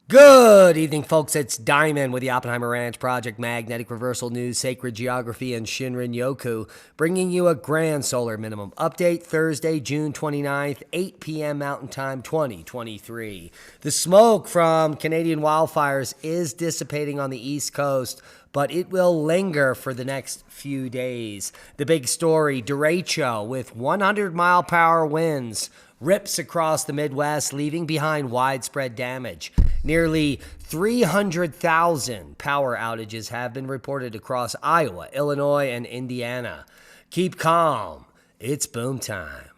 Good evening, folks. It's Diamond with the Oppenheimer Ranch Project, Magnetic Reversal News, Sacred Geography, and Shinrin Yoku, bringing you a grand solar minimum update Thursday, June 29th, 8 p.m. Mountain Time, 2023. The smoke from Canadian wildfires is dissipating on the East Coast, but it will linger for the next few days. The big story, Derecho with 100-mile-per-hour winds rips across the Midwest, leaving behind widespread damage. Nearly 300,000 power outages have been reported across Iowa, Illinois, and Indiana. Keep calm. It's boom time.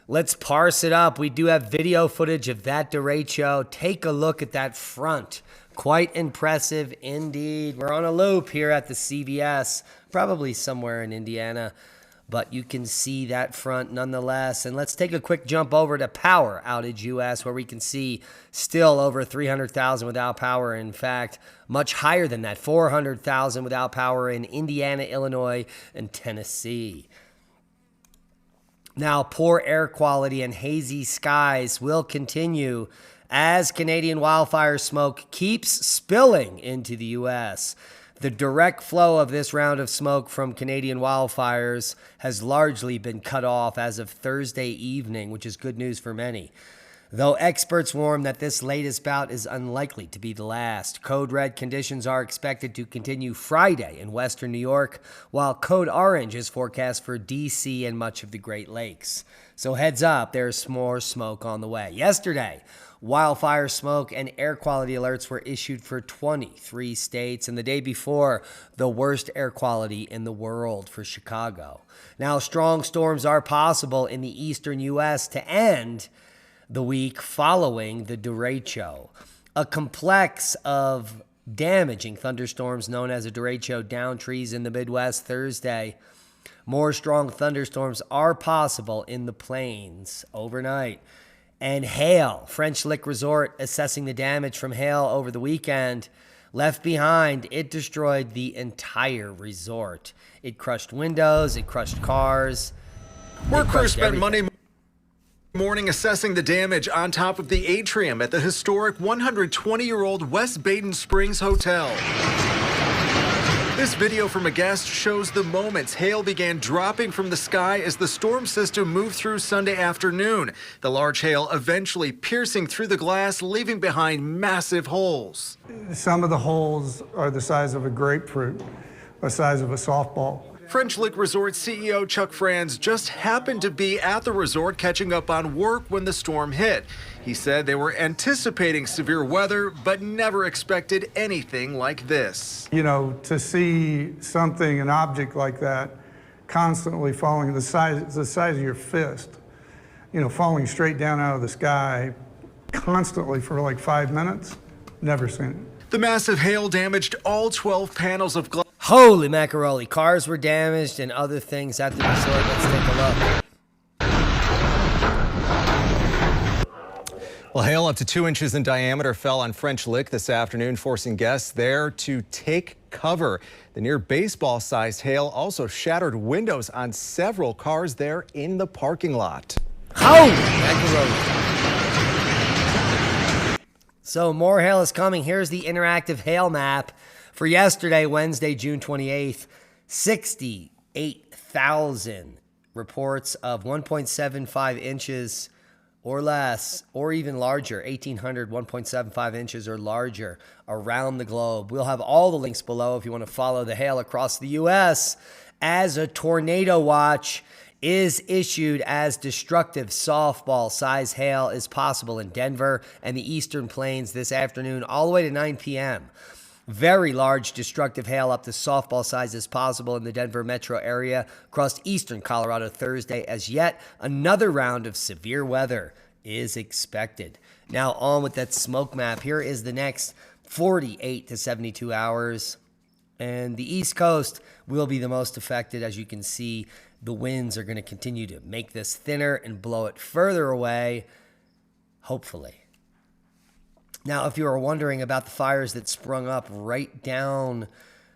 Let's parse it up. We do have video footage of that derecho. Take a look at that front. Quite impressive indeed. We're on a loop here at the CVS, probably somewhere in Indiana, but you can see that front nonetheless. And let's take a quick jump over to Power Outage US, where we can see still over 300,000 without power. In fact, much higher than that, 400,000 without power in Indiana, Illinois, and Tennessee. Now, poor air quality and hazy skies will continue as Canadian wildfire smoke keeps spilling into the U.S. The direct flow of this round of smoke from Canadian wildfires has largely been cut off as of Thursday evening, which is good news for many. Though experts warn that this latest bout is unlikely to be the last. Code red conditions are expected to continue Friday in western New York, while code orange is forecast for D.C. and much of the Great Lakes. So heads up, there's more smoke on the way. Yesterday, wildfire smoke and air quality alerts were issued for 23 states, and the day before, the worst air quality in the world for Chicago. Now, strong storms are possible in the eastern U.S. to end the week following the derecho. A complex of damaging thunderstorms known as a derecho downed trees in the Midwest Thursday. More strong thunderstorms are possible in the plains overnight. And hail. French Lick Resort assessing the damage from hail over the weekend. Left behind, it destroyed the entire resort. It crushed windows, it crushed cars. Work crews spent Monday morning assessing the damage on top of the atrium at the historic 120-year-old West Baden Springs Hotel. This video from a guest shows the moments hail began dropping from the sky as the storm system moved through Sunday afternoon. The large hail eventually piercing through the glass, leaving behind massive holes. Some of the holes are the size of a grapefruit, the size of a softball. French Lick Resort CEO Chuck Franz just happened to be at the resort catching up on work when the storm hit. He said they were anticipating severe weather, but never expected anything like this. You know, to see something, an object like that, constantly falling the size of your fist, you know, falling straight down out of the sky, constantly for like 5 minutes, never seen it. The massive hail damaged all 12 panels of glass. Holy macaroni. Cars were damaged and other things at the resort. Let's take a look. Well, hail up to 2 inches in diameter fell on French Lick this afternoon, forcing guests there to take cover. The near baseball-sized hail also shattered windows on several cars there in the parking lot. Holy macaroni. So more hail is coming. Here's the interactive hail map for yesterday, Wednesday, June 28th. 68,000 reports of 1.75 inches or less, or even larger, 1,800, 1.75 inches or larger around the globe. We'll have all the links below if you want to follow the hail across the U.S. as a tornado watch is issued as destructive softball-size hail is possible in Denver and the Eastern Plains this afternoon all the way to 9 p.m. Very large destructive hail up to softball size is possible in the Denver metro area across eastern Colorado Thursday, as yet another round of severe weather is expected. Now on with that smoke map. Here is the next 48 to 72 hours. And the East Coast will be the most affected. As you can see, the winds are going to continue to make this thinner and blow it further away, hopefully. Now, if you are wondering about the fires that sprung up right down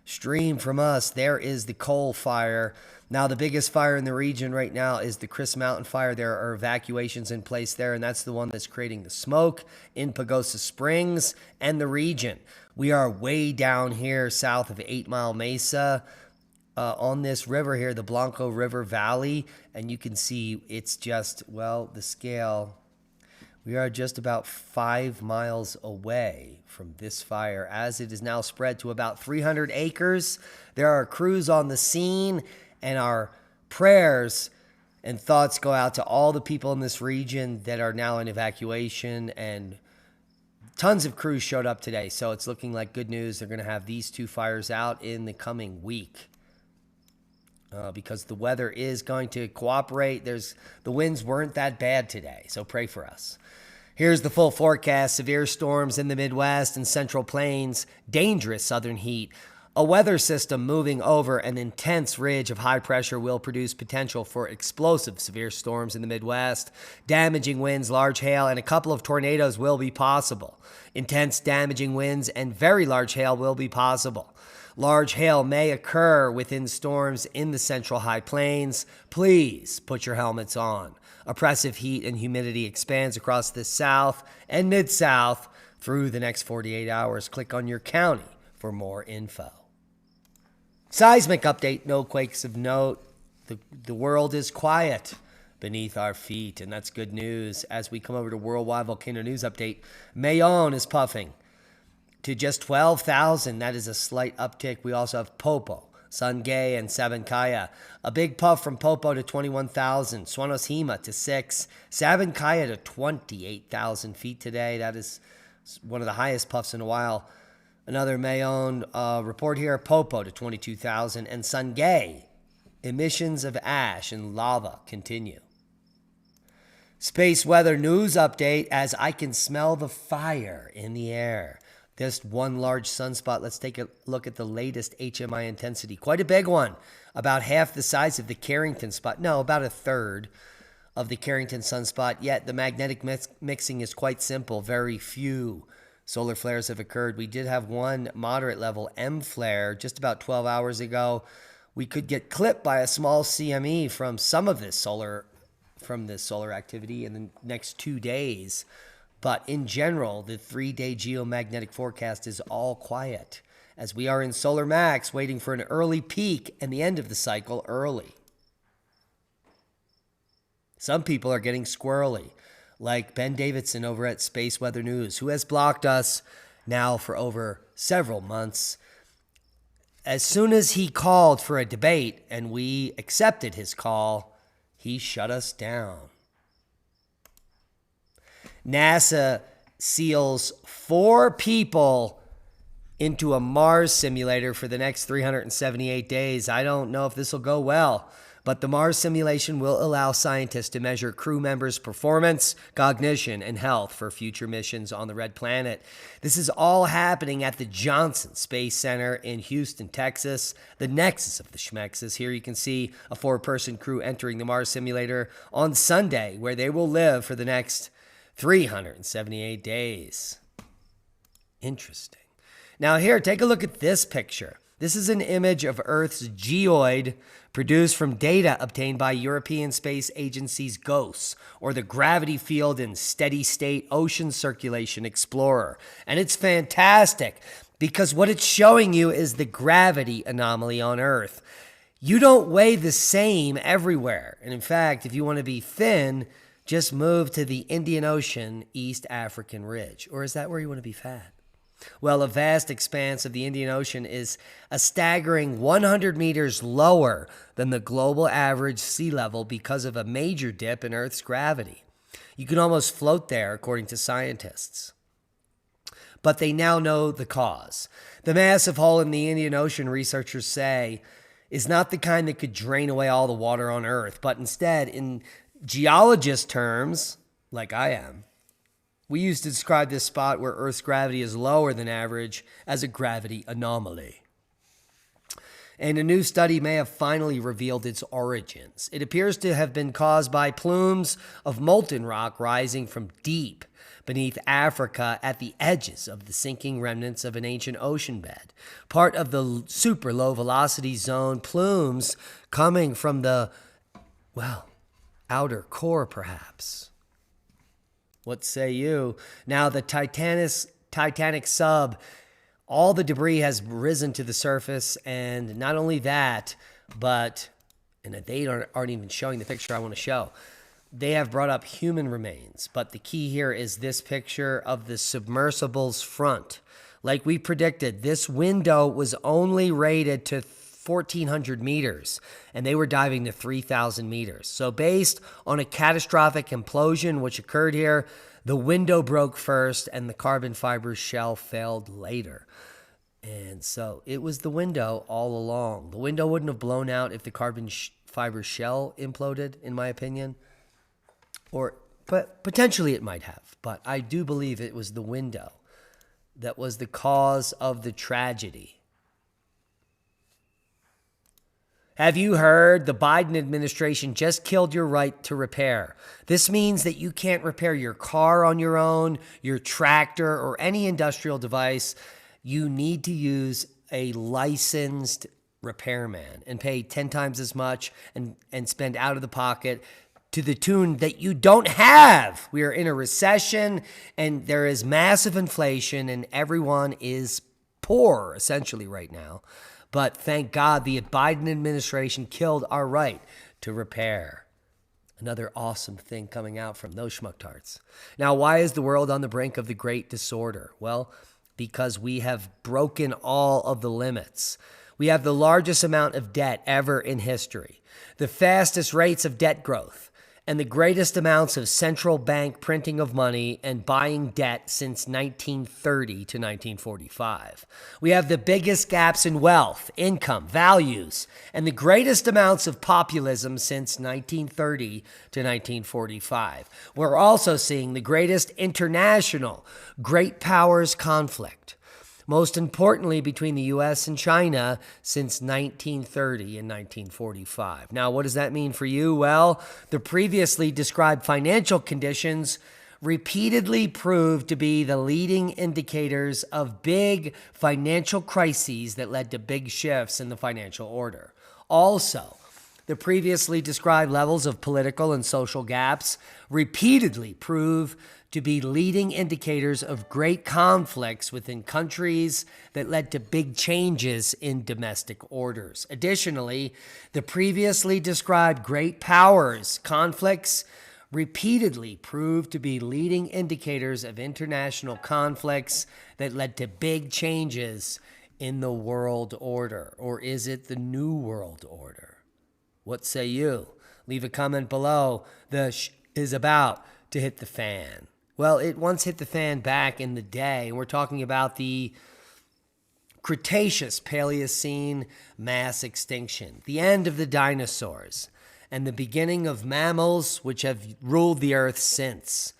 stream from us, there is the coal fire. Now, the biggest fire in the region right now is the Chris Mountain fire. There are evacuations in place there, and that's the one that's creating the smoke in Pagosa Springs and the region. We are way down here south of 8 Mile Mesa on this river here, the Blanco River Valley, and you can see it's just, well, the scale. We are just about 5 miles away from this fire as it is now spread to about 300 acres. There are crews on the scene, and our prayers and thoughts go out to all the people in this region that are now in evacuation, and tons of crews showed up today. So it's looking like good news. They're going to have these 2 fires out in the coming week because the weather is going to cooperate. The winds weren't that bad today, so pray for us. Here's the full forecast. Severe storms in the Midwest and Central Plains, dangerous southern heat. A weather system moving over an intense ridge of high pressure will produce potential for explosive severe storms in the Midwest. Damaging winds, large hail, and a couple of tornadoes will be possible. Intense damaging winds and very large hail will be possible. Large hail may occur within storms in the Central High Plains. Please put your helmets on. Oppressive heat and humidity expands across the South and Mid-South through the next 48 hours. Click on your county for more info. Seismic update, no quakes of note. The world is quiet beneath our feet, and that's good news. As we come over to Worldwide Volcano News Update, Mayon is puffing to just 12,000. That is a slight uptick. We also have Popo, Sangay, and Sabancaya. A big puff from Popo to 21,000. Suanosima to 6. Sabancaya to 28,000 feet today. That is one of the highest puffs in a while. Another Mayon report here, Popo to 22,000. And Sangay, emissions of ash and lava continue. Space weather news update as I can smell the fire in the air. Just one large sunspot. Let's take a look at the latest HMI intensity. Quite a big one. About half the size of the Carrington spot. No, about a third of the Carrington sunspot. Yet the magnetic mixing is quite simple. Very few solar flares have occurred. We did have one moderate level M flare just about 12 hours ago. We could get clipped by a small CME from some of this solar activity in the next 2 days. But in general, the 3-day geomagnetic forecast is all quiet as we are in solar max waiting for an early peak and the end of the cycle early. Some people are getting squirrely, like Ben Davidson over at Space Weather News, who has blocked us now for over several months. As soon as he called for a debate and we accepted his call, he shut us down. NASA seals 4 people into a Mars simulator for the next 378 days. I don't know if this will go well, but the Mars simulation will allow scientists to measure crew members' performance, cognition, and health for future missions on the Red Planet. This is all happening at the Johnson Space Center in Houston, Texas, the nexus of the Schmexes. Here you can see a 4-person crew entering the Mars simulator on Sunday, where they will live for the next 378 days. Interesting. Now here, take a look at this picture. This is an image of Earth's geoid produced from data obtained by European Space Agency's GOES, or the Gravity Field and Steady State Ocean Circulation Explorer. And it's fantastic because what it's showing you is the gravity anomaly on Earth. You don't weigh the same everywhere. And in fact, if you want to be thin, just move to the Indian Ocean, East African Ridge. Or is that where you want to be fat? Well, a vast expanse of the Indian Ocean is a staggering 100 meters lower than the global average sea level because of a major dip in Earth's gravity. You can almost float there, according to scientists. But they now know the cause. The massive hole in the Indian Ocean, researchers say, is not the kind that could drain away all the water on Earth, but instead, in geologist terms, like I am, we used to describe this spot where Earth's gravity is lower than average as a gravity anomaly. And a new study may have finally revealed its origins. It appears to have been caused by plumes of molten rock rising from deep beneath Africa at the edges of the sinking remnants of an ancient ocean bed. Part of the super low velocity zone, plumes coming from the, well, outer core perhaps. What say you? Now the Titanic sub, all the debris has risen to the surface, and not only that, but, and they aren't even showing the picture I want to show, they have brought up human remains. But the key here is this picture of the submersible's front. Like we predicted, this window was only rated to 1,400 meters, and they were diving to 3,000 meters. So based on a catastrophic implosion which occurred here, the window broke first and the carbon fiber shell failed later. And so it was the window all along. The window wouldn't have blown out if the carbon fiber shell imploded, in my opinion. But potentially it might have. But I do believe it was the window that was the cause of the tragedy. Have you heard the Biden administration just killed your right to repair? This means that you can't repair your car on your own, your tractor, or any industrial device. You need to use a licensed repairman and pay 10 times as much and spend out of the pocket to the tune that you don't have. We are in a recession and there is massive inflation and everyone is poor essentially right now. But thank God the Biden administration killed our right to repair. Another awesome thing coming out from those schmucktards. Now, why is the world on the brink of the great disorder? Well, because we have broken all of the limits. We have the largest amount of debt ever in history, the fastest rates of debt growth, and the greatest amounts of central bank printing of money and buying debt since 1930 to 1945. We have the biggest gaps in wealth, income, values, and the greatest amounts of populism since 1930 to 1945. We're also seeing the greatest international great powers conflict, most importantly between the U.S. and China since 1930 and 1945. Now, what does that mean for you? Well, the previously described financial conditions repeatedly proved to be the leading indicators of big financial crises that led to big shifts in the financial order. Also, the previously described levels of political and social gaps repeatedly prove to be leading indicators of great conflicts within countries that led to big changes in domestic orders. Additionally, the previously described great powers conflicts repeatedly proved to be leading indicators of international conflicts that led to big changes in the world order. Or is it the new world order? What say you? Leave a comment below. The is about to hit the fan. Well, it once hit the fan back in the day, and we're talking about the Cretaceous Paleocene mass extinction, the end of the dinosaurs, and the beginning of mammals which have ruled the earth since.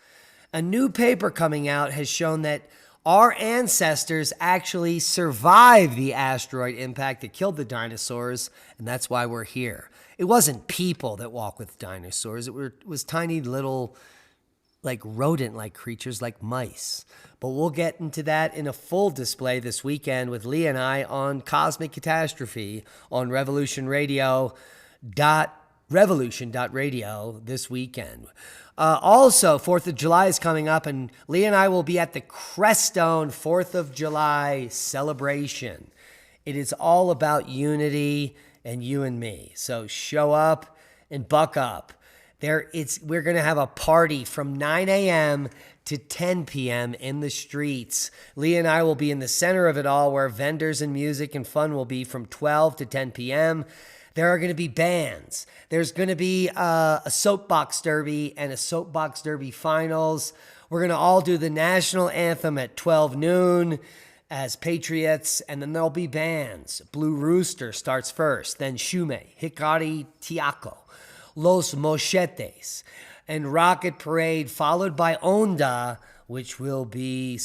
A new paper coming out has shown that our ancestors actually survived the asteroid impact that killed the dinosaurs, and that's why we're here. It wasn't people that walk with dinosaurs. It was tiny little like rodent-like creatures like mice. But we'll get into that in a full display this weekend with Lee and I on Cosmic Catastrophe on Revolution.radio this weekend. Also, 4th of July is coming up, and Lee and I will be at the Crestone 4th of July celebration. It is all about unity and you and me. So show up and buck up. We're going to have a party from 9 a.m. to 10 p.m. in the streets. Lee and I will be in the center of it all, where vendors and music and fun will be from 12 to 10 p.m. There are going to be bands. There's going to be a soapbox derby and a soapbox derby finals. We're going to all do the national anthem at 12 noon as patriots, and then there'll be bands. Blue Rooster starts first, then Shume, Hikari Tiako, Los Mochetes, and Rocket Parade, followed by Onda, which will be,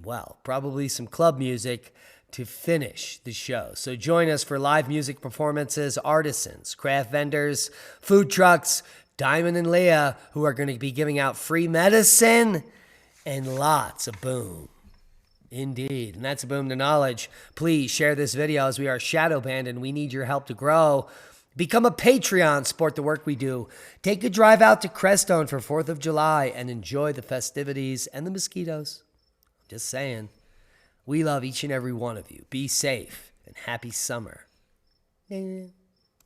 well, probably some club music to finish the show. So join us for live music performances, artisans, craft vendors, food trucks, Diamond and Leah, who are going to be giving out free medicine and lots of boom. Indeed. And that's a boom to knowledge. Please share this video as we are shadow banned and we need your help to grow. Become a Patreon, support the work we do. Take a drive out to Crestone for 4th of July and enjoy the festivities and the mosquitoes. Just saying. We love each and every one of you. Be safe and happy summer.